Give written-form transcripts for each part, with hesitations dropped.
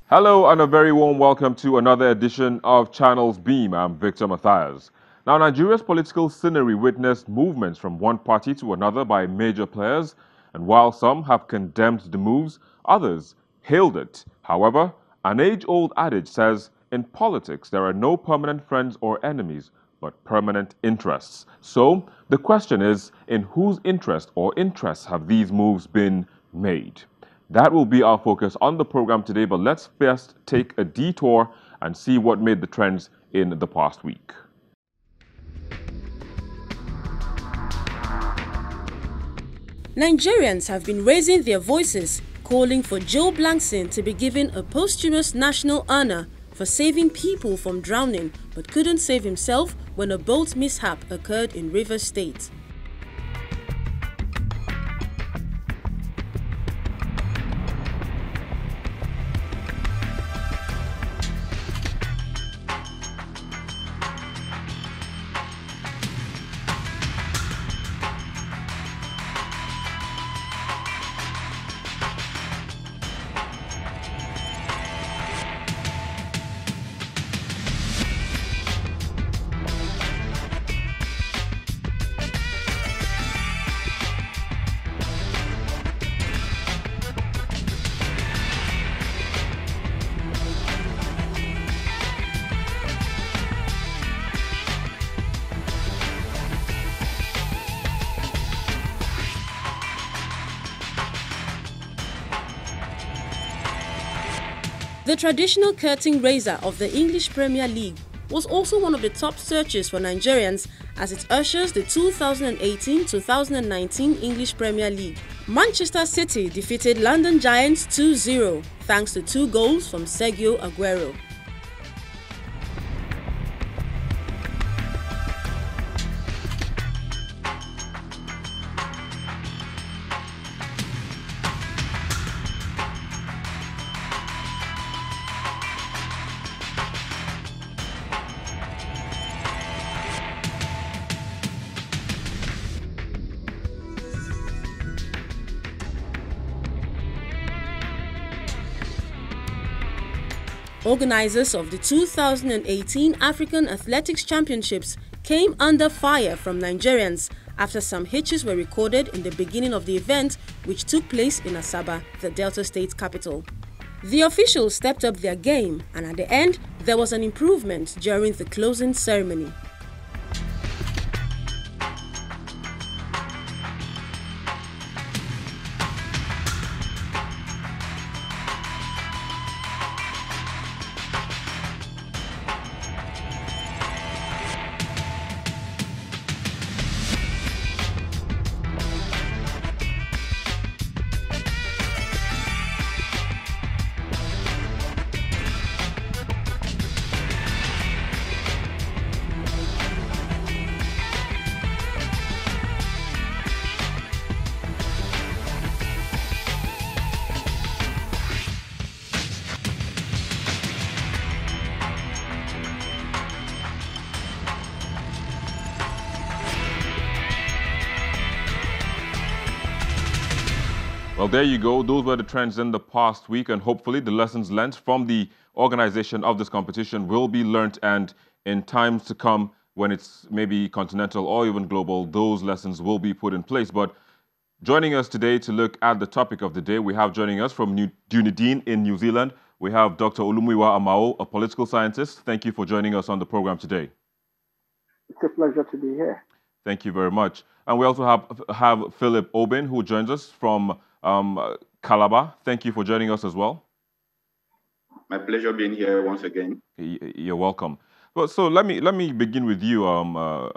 Hello and a very warm welcome to another edition of Channels Beam. I'm Victor Matthias. Now, Nigeria's political scenery witnessed movements from one party to another by major players, and while some have condemned the moves, others hailed it. However, an age-old adage says, in politics, there are no permanent friends or enemies, but permanent interests. So, the question is, in whose interest or interests have these moves been made? That will be our focus on the program today, but let's first take a detour and see what made the trends in the past week. Nigerians have been raising their voices, calling for Joe Blankson to be given a posthumous national honor for saving people from drowning, but couldn't save himself when a boat mishap occurred in Rivers State. The traditional curtain raiser of the English Premier League was also one of the top searches for Nigerians as it ushers the 2018-2019 English Premier League. Manchester City defeated London Giants 2-0 thanks to 2 goals from Sergio Aguero. Organizers of the 2018 African Athletics Championships came under fire from Nigerians after some hitches were recorded in the beginning of the event, which took place in Asaba, the Delta State capital. The officials stepped up their game, and at the end, there was an improvement during the closing ceremony. Well, there you go. Those were the trends in the past week, and hopefully the lessons learned from the organization of this competition will be learned, and in times to come, when it's maybe continental or even global, those lessons will be put in place. But joining us today to look at the topic of the day, we have joining us from Dunedin in New Zealand, we have Dr. Olumuyiwa Amao, a political scientist. Thank you for joining us on the program today. It's a pleasure to be here. Thank you very much. And we also have Philip Obin, who joins us from Calabar. Thank you for joining us as well. My pleasure being here once again. You're welcome. Well, so let me begin with you,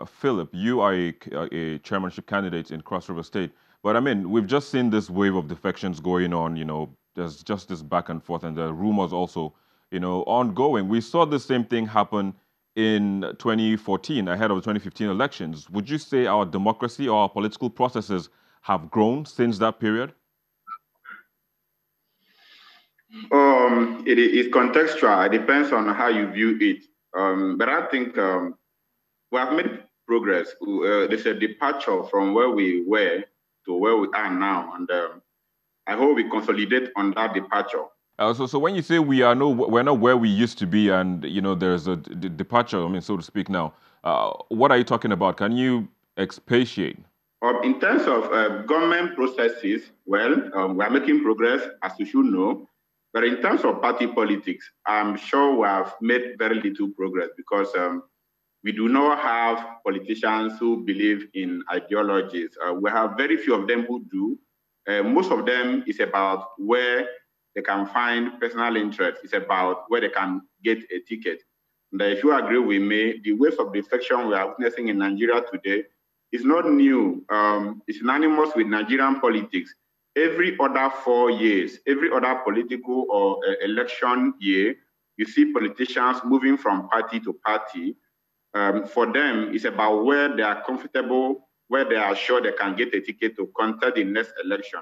Philip. You are a chairmanship candidate in Cross River State, but I mean, we've just seen this wave of defections going on. You know, there's just this back and forth, and the rumors also, you know, ongoing. We saw the same thing happen in 2014, ahead of the 2015 elections. Would you say our democracy or our political processes have grown since that period? It is contextual. It depends on how you view it. But I think we have made progress. There's a departure from where we were to where we are now. And I hope we consolidate on that departure. So when you say we're not where we used to be, and there's a departure, I mean, so to speak now, what are you talking about? Can you expatiate? In terms of government processes, well, we are making progress, as you should know. But in terms of party politics, I'm sure we have made very little progress because we do not have politicians who believe in ideologies. We have very few of them who do. Most of them is about where they can find personal interest. It's about where they can get a ticket. And if you agree with me, the waves of defection we are witnessing in Nigeria today is not new. It's synonymous with Nigerian politics. Every other 4 years, every other political or election year, you see politicians moving from party to party. For them, it's about where they are comfortable, where they are sure they can get a ticket to contest the next election.